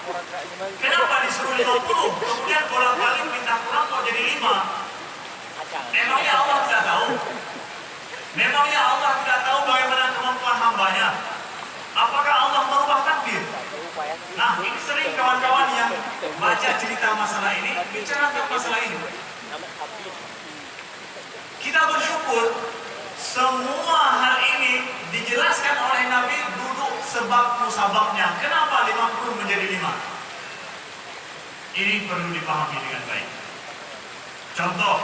Kenapa disuruh 50? Kemudian bolak-balik minta kurang kok jadi 5? Memangnya Allah tidak tahu? Memangnya Allah tidak tahu bagaimana kemampuan hambanya? Apakah Allah merubah takdir? Nah, ini sering kawan-kawan yang baca cerita masalah ini, bicara tentang masalah ini. Kita bersyukur semua hal ini dijelaskan oleh Nabi duduk sebab musababnya. Kenapa 50 menjadi 5? Ini perlu dipahami dengan baik. Contoh,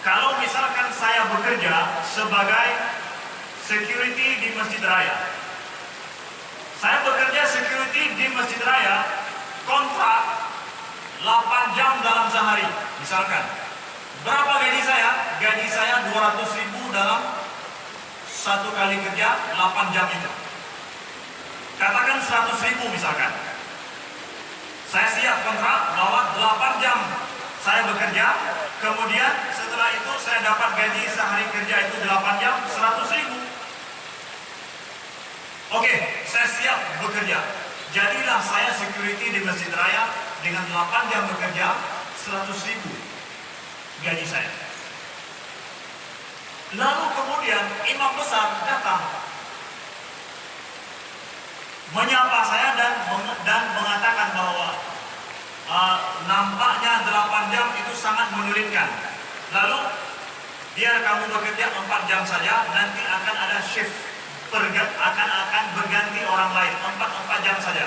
kalau misalkan saya bekerja sebagai security di Masjid Raya. Saya bekerja security di Masjid Raya, kontrak 8 jam dalam sehari, misalkan. Berapa gaji saya? Gaji saya 200.000 dalam satu kali kerja 8 jam itu. Katakan 100.000 misalkan. Saya siap kontrak bahwa 8 jam saya bekerja, kemudian setelah itu saya dapat gaji sehari kerja itu 8 jam 100.000. Oke, saya siap bekerja. Jadilah saya security di Masjid Raya dengan 8 jam bekerja 100.000 gaji saya. Lalu kemudian imam besar datang menyapa saya dan mengatakan bahwa nampaknya 8 jam itu sangat menyulitkan. Lalu biar kamu bekerja 4 jam saja, nanti akan ada shift. Akan berganti orang lain 4 jam saja.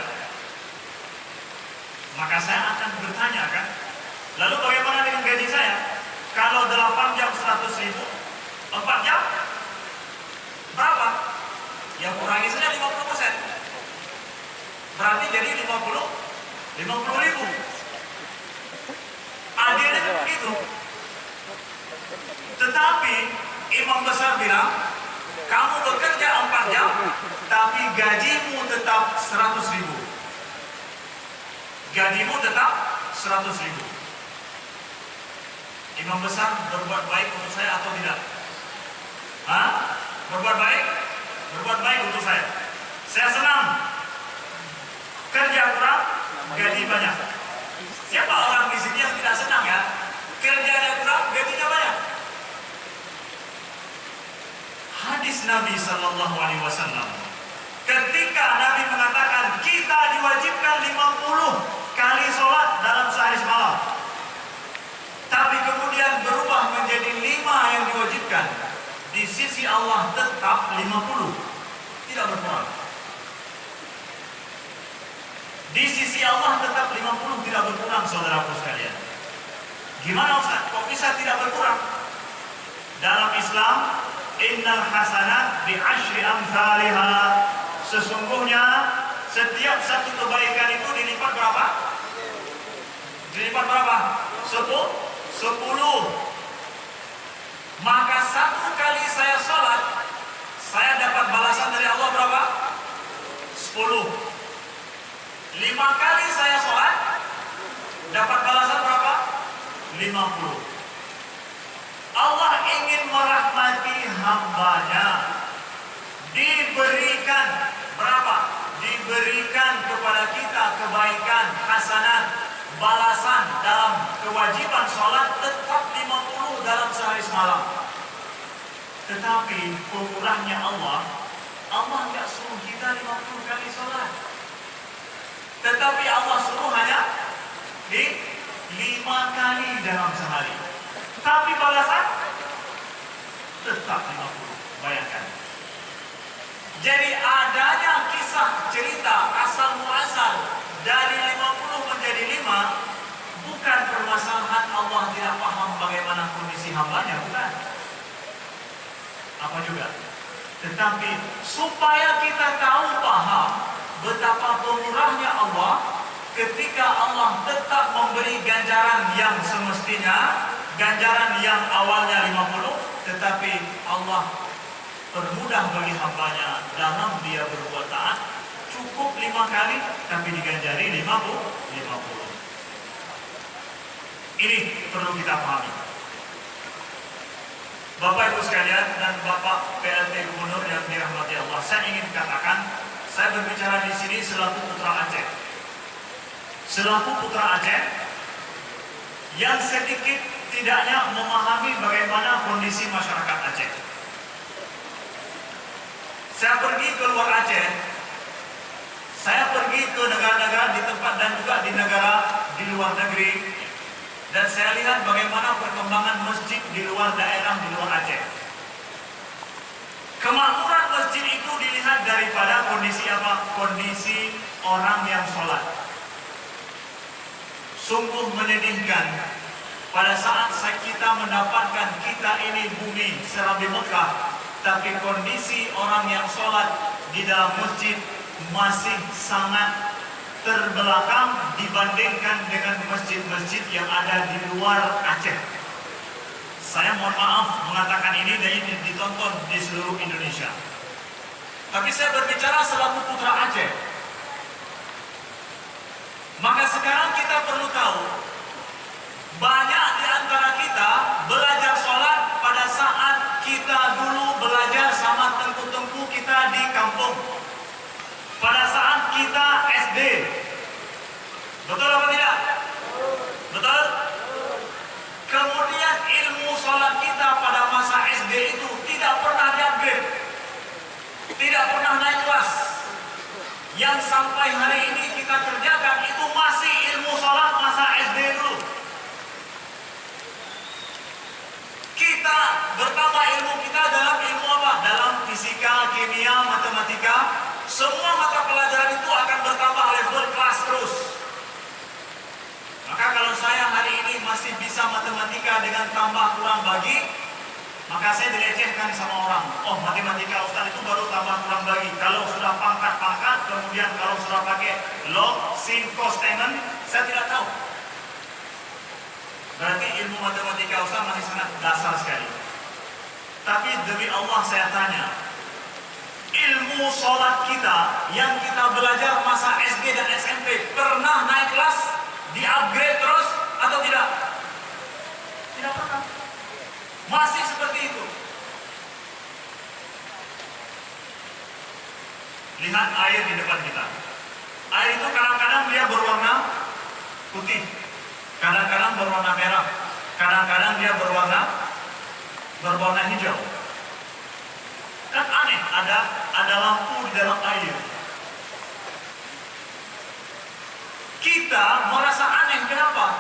Maka saya akan bertanya kan, lalu bagaimana dengan gaji saya? Kalau 8 jam 100.000, 4 jam berapa? Ya kurangi saja 50%. Berarti jadi 50.000. Adilnya begitu. Tetapi imam besar bilang, kamu bekerja 4 jam, tapi gajimu tetap 100.000. Gajimu tetap 100.000. Imam besar berbuat baik untuk saya atau tidak? Hah? Berbuat baik? Berbuat baik untuk saya. Saya senang. Kerja kurang, gaji banyak. Siapa orang di sini yang tidak senang ya? Kerjanya kurang, gajinya banyak. Hadis Nabi Sallallahu Alaihi Wasallam, ketika Nabi mengatakan kita diwajibkan 50 kali sholat dalam sehari semalam, tapi kemudian berubah menjadi 5 yang diwajibkan, di sisi Allah tetap 50, tidak berkurang. Di sisi Allah tetap 50, tidak berkurang, saudaraku sekalian. Gimana Ustaz? Kok bisa tidak berkurang? Dalam Islam, innal hasanat bi asyri amsalha. Sesungguhnya setiap satu kebaikan itu dilipat berapa? Dilipat berapa? 10. Maka 1 kali saya sholat, saya dapat balasan dari Allah berapa? 10. 5 kali saya sholat, dapat balasan berapa? 50. Allah ingin merahmati hambanya, diberikan berapa? Diberikan kepada kita kebaikan, hasanat, balasan dalam kewajiban sholat tetap 50 dalam sehari semalam. Tetapi pemurahnya Allah nggak suruh kita 50 kali sholat, tetapi Allah suruh hanya di 5 kali dalam sehari. Tapi balasan tetap 50. Bayangkan. Jadi adanya kisah cerita asal muasal dari 50 menjadi 5 bukan permasalahan Allah tidak paham bagaimana kondisi hambanya, bukan. Apa juga. Tetapi supaya kita tahu paham betapa pemurahnya Allah ketika Allah tetap memberi ganjaran yang semestinya, ganjaran yang awalnya 50, tetapi Allah permudah bagi hambanya dalam dia berbuat taat, cukup 5 kali tapi diganjari 50. Ini perlu kita pahami. Bapak Ibu sekalian dan Bapak PLT Gubernur yang dirahmati Allah, saya ingin katakan, saya berbicara di sini selaku putra Aceh. selaku putra Aceh yang sedikit tidaknya memahami bagaimana kondisi masyarakat Aceh. Saya pergi ke luar Aceh, saya pergi ke negara-negara di tempat dan juga di negara di luar negeri, dan saya lihat bagaimana perkembangan masjid di luar daerah di luar Aceh. Kemakmuran masjid itu dilihat daripada kondisi apa? Kondisi orang yang sholat. Sungguh menyedihkan pada saat kita mendapatkan kita ini bumi Serambi Mekah, tapi kondisi orang yang sholat di dalam masjid masih sangat terbelakang dibandingkan dengan masjid-masjid yang ada di luar Aceh. Saya mohon maaf mengatakan ini dan ini ditonton di seluruh Indonesia. Tapi saya berbicara selaku putra Aceh. Maka sekarang kita perlu tahu, banyak di antara kita belajar sholat pada saat kita dulu belajar sama tengku-tengku kita di kampung. Pada saat kita SD. Betul apa tidak? Betul? Kemudian ilmu sholat kita pada masa SD itu tidak pernah di-upgrade, tidak pernah naik kelas. Yang sampai hari ini kita kerjakan itu masih ilmu sholat masa SD dulu. Kita bertambah ilmu kita dalam ilmu apa? Dalam fisika, kimia, matematika. Semua mata pelajaran itu akan bertambah level kelas terus. Maka kalau saya hari ini masih bisa matematika dengan tambah kurang bagi, maka saya dilecehkan sama orang. Oh, matematika Ustaz itu baru tambah kurang bagi. Kalau sudah pangkat-pangkat, kemudian kalau sudah pakai log, sin, cos, tangent, saya tidak tahu. Berarti ilmu matematika Ustaz masih sangat dasar sekali. Tapi demi Allah saya tanya, ilmu sholat kita yang kita belajar masa SD dan SMP pernah naik kelas? Di-upgrade terus atau tidak? Tidak pernah. Masih seperti itu. Lihat air di depan kita. Air itu kadang-kadang dia berwarna putih, kadang-kadang berwarna merah, kadang-kadang dia berwarna hijau. Kan aneh, ada lampu di dalam air. Kita merasa aneh, kenapa?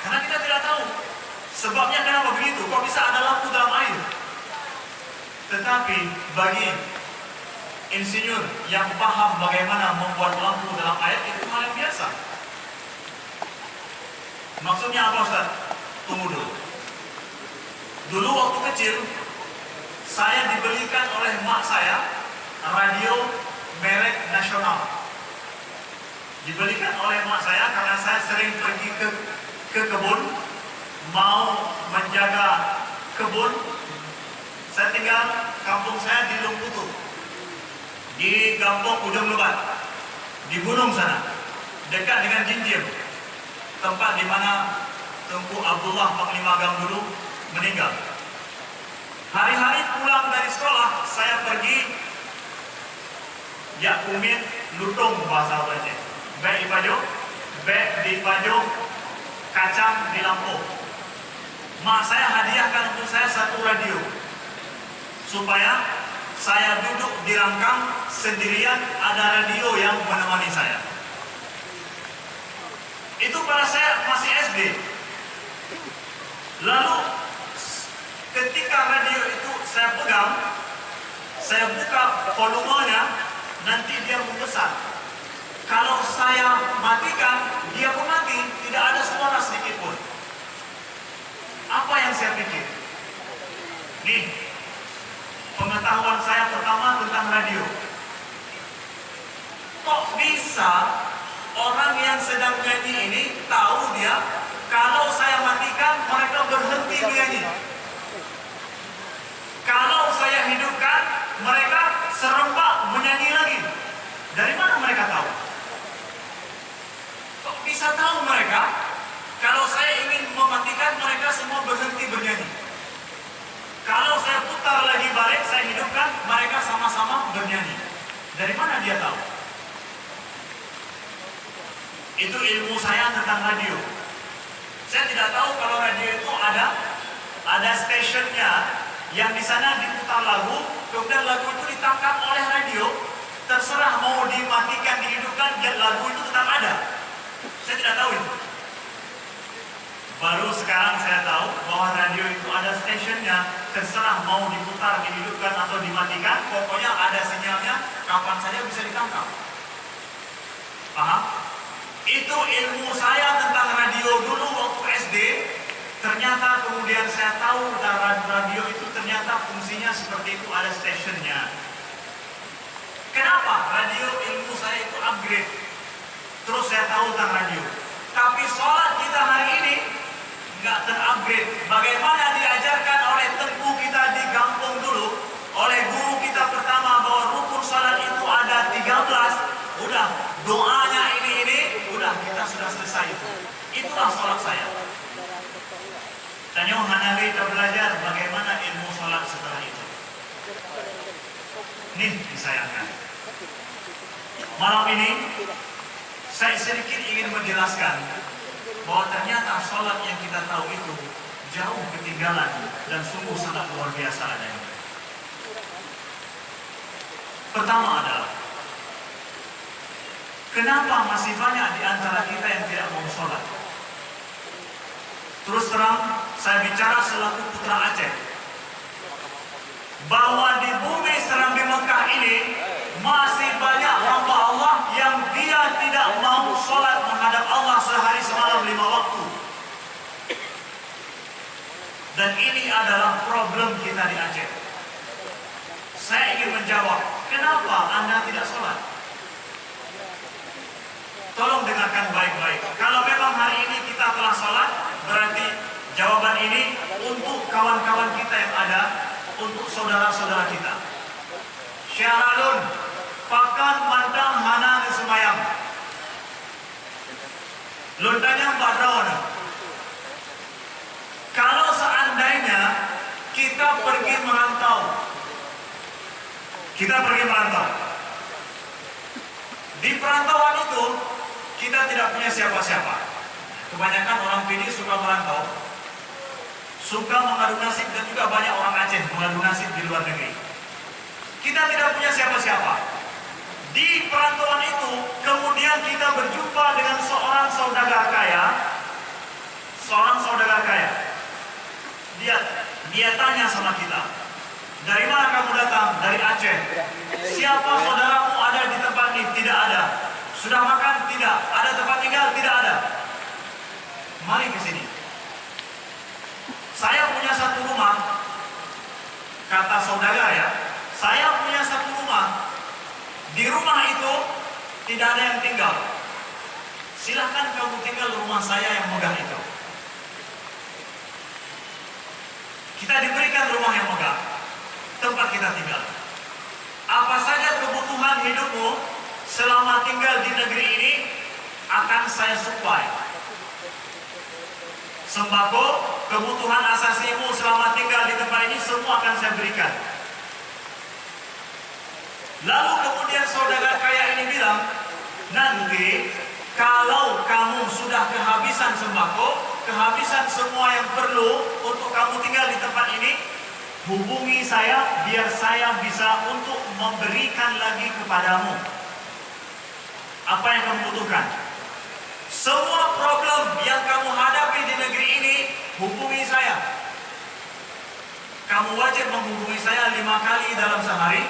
Karena kita tidak tahu sebabnya kenapa begitu, kok bisa ada lampu dalam air. Tetapi bagi insinyur yang paham bagaimana membuat lampu dalam air, itu hal yang biasa. Maksudnya apa Ustaz? Tunggu dulu. Dulu waktu kecil, saya dibelikan oleh mak saya radio merek nasional. Dibelikan oleh mak saya karena saya sering pergi ke kebun, mau menjaga kebun. Saya tinggal kampung saya di Lumputu, di kampung Ujung Lebat, di gunung sana, dekat dengan Jinjim, tempat di mana Tengku Abdullah Panglima Agam dulu meninggal. Hari-hari pulang dari sekolah, saya pergi ya kumit lutung bahasa Aceh. Bek di Pajo, kacang di Lampung. Mak saya hadiahkan untuk saya satu radio, supaya saya duduk di rangkang sendirian, ada radio yang menemani saya. Itu pada saya masih SD. Lalu ketika radio itu saya pegang, saya buka volumenya, nanti dia membesar. Kalau saya matikan, dia pun mati, tidak ada suara sedikit pun. Apa yang saya pikir? Nih, pengetahuan saya pertama tentang radio. Kok bisa orang yang sedang nyanyi ini tahu dia, kalau saya matikan, mereka berhenti menyanyi. Kalau saya hidupkan, mereka serempak menyanyi lagi. Dari mana mereka tahu? Kok bisa tahu mereka? Kalau saya ingin mematikan, mereka semua berhenti bernyanyi. Kalau saya putar lagi balik, saya hidupkan, mereka sama-sama bernyanyi. Dari mana dia tahu? Itu ilmu saya tentang radio. Saya tidak tahu kalau radio itu ada stationnya yang di sana diputar lagu, kemudian lagu itu ditangkap oleh radio, terserah mau dimatikan, dihidupkan, dan lagu itu tetap ada. Saya tidak tahu itu. Baru sekarang saya tahu bahwa radio itu ada stationnya, terserah mau diputar, dihidupkan atau dimatikan, pokoknya ada sinyalnya, kapan saja bisa ditangkap. Paham? Itu ilmu saya tentang radio dulu waktu SD. Ternyata kemudian saya tahu radio itu ternyata fungsinya seperti itu, ada stationnya. Kenapa? Radio ilmu saya itu upgrade. Terus saya tahu tentang radio. Tapi sholat kita hari ini nggak terupgrade. Bagaimana diajarkan oleh tengku kita di kampung dulu, oleh guru kita pertama bahwa rukun sholat itu ada 13. Udah, doanya ini, udah kita sudah selesai itu. Itulah sholat saya. Tanya Hanafi kita belajar bagaimana ilmu sholat setelah itu. Nih disayangkan. Malam ini saya sedikit ingin menjelaskan bahwa ternyata sholat yang kita tahu itu jauh ketinggalan dan sungguh sangat luar biasa adanya. Pertama adalah, kenapa masih banyak di antara kita yang tidak mau sholat? Terus terang, saya bicara selaku putra Aceh, bahwa di bumi Serambi Mekah ini masih banyak hamba Allah yang dia tidak mau sholat menghadap Allah sehari semalam 5 waktu. Dan ini adalah problem kita di Aceh. Saya ingin menjawab, kenapa Anda tidak sholat? Tolong dengarkan baik-baik. Kalau memang hari ini kita telah sholat, berarti jawaban ini untuk kawan-kawan kita yang ada, untuk saudara-saudara kita. Syaralun, pakan mandang hana semayang. Lontanya Badrawan. Kalau seandainya kita pergi merantau, di perantauan itu kita tidak punya siapa-siapa. Kebanyakan orang PD suka merantau, suka mengadu nasib, dan juga banyak orang Aceh mengadu nasib di luar negeri. Kita tidak punya siapa-siapa. Di perantauan itu, kemudian kita berjumpa dengan seorang saudagar kaya. Dia tanya sama kita, dari mana kamu datang? Dari Aceh. Siapa saudaramu ada di tempat ini? Tidak ada. Sudah makan? Tidak. Ada tempat tinggal? Tidak ada. Mari ke sini. Saya punya satu rumah. Kata saudagar ya, saya punya satu rumah. Di rumah itu tidak ada yang tinggal. Silahkan kamu tinggal di rumah saya yang megah itu. Kita diberikan rumah yang megah, tempat kita tinggal. Apa saja kebutuhan hidupmu selama tinggal di negeri ini akan saya supply. Sembako, kebutuhan asasimu selama tinggal di tempat ini semua akan saya berikan. Lalu kemudian saudagar kaya ini bilang, nanti kalau kamu sudah kehabisan sembako, kehabisan semua yang perlu untuk kamu tinggal di tempat ini, hubungi saya biar saya bisa untuk memberikan lagi kepadamu apa yang kamu butuhkan. Semua problem yang kamu hadapi di negeri ini, hubungi saya. Kamu wajib menghubungi saya 5 kali dalam sehari.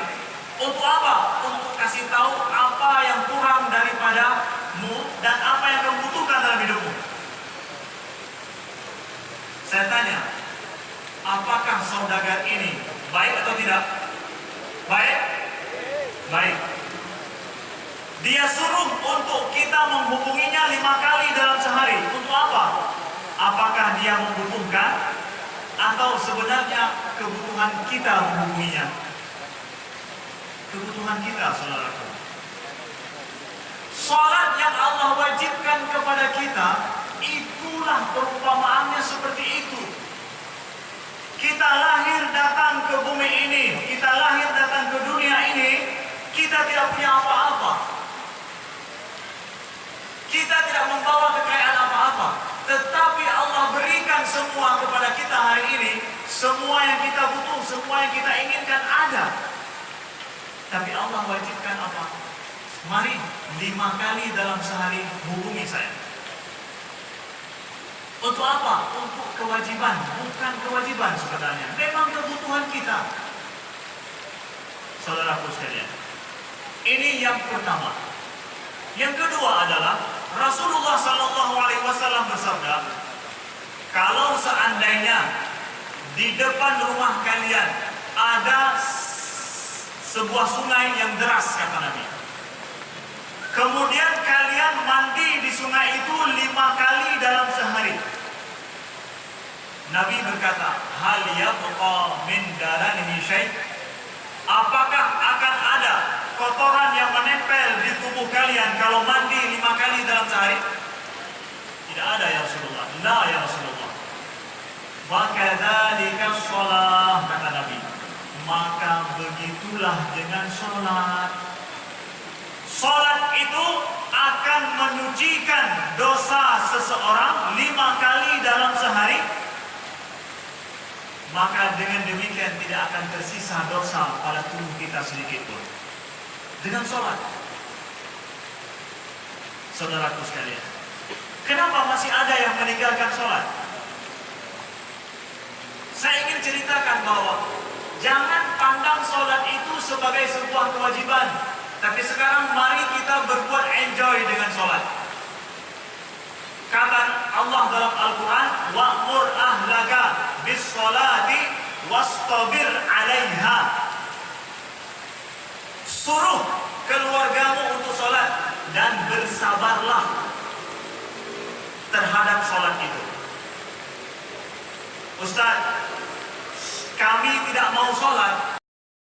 Untuk apa? Untuk kasih tahu apa yang kurang daripadamu dan apa yang kamu butuhkan dalam hidupmu. Saya tanya, apakah saudagar ini baik atau tidak? Baik? Baik. Dia suruh untuk kita menghubunginya 5 kali dalam sehari. Untuk apa? Apakah dia membutuhkan atau sebenarnya kebutuhan kita menghubunginya? Kebutuhan kita, saudaraku. Salat yang Allah wajibkan kepada kita, itulah perumpamaannya seperti itu. Kita lahir datang ke bumi ini, kita lahir datang ke dunia ini, kita tidak punya apa-apa. Kita tidak Tapi Allah wajibkan apa? Mari 5 kali dalam sehari hubungi saya. Untuk apa? Untuk kewajiban, bukan kewajiban sebenarnya. Memang kebutuhan kita. Saudaraku sekalian, ini yang pertama. Yang kedua adalah Rasulullah SAW bersabda, kalau seandainya di depan rumah kalian ada sebuah sungai yang deras, kata Nabi, kemudian kalian mandi di sungai itu 5 kali dalam sehari, Nabi berkata, hal yabqa min daranihi syai', apakah akan ada kotoran yang menempel di tubuh kalian kalau mandi 5 kali dalam sehari? Tidak ada ya Rasulullah. La ya Rasulullah. Wa kadzalika shalah, kata Nabi. Maka begitulah dengan sholat. Sholat itu akan menyucikan dosa seseorang 5 kali dalam sehari. Maka dengan demikian tidak akan tersisa dosa pada tubuh kita sedikit pun. Dengan sholat. Saudaraku sekalian, kenapa masih ada yang meninggalkan sholat? Saya ingin ceritakan bahwa jangan pandang sholat itu sebagai sebuah kewajiban. Tapi sekarang mari kita berbuat enjoy dengan sholat. Kata Allah dalam Al-Quran, wa'mur ahlaka bis-sholati wastabir 'alaiha. Suruh keluargamu untuk sholat dan bersabarlah terhadap sholat itu. Ustaz, kami tidak mau sholat.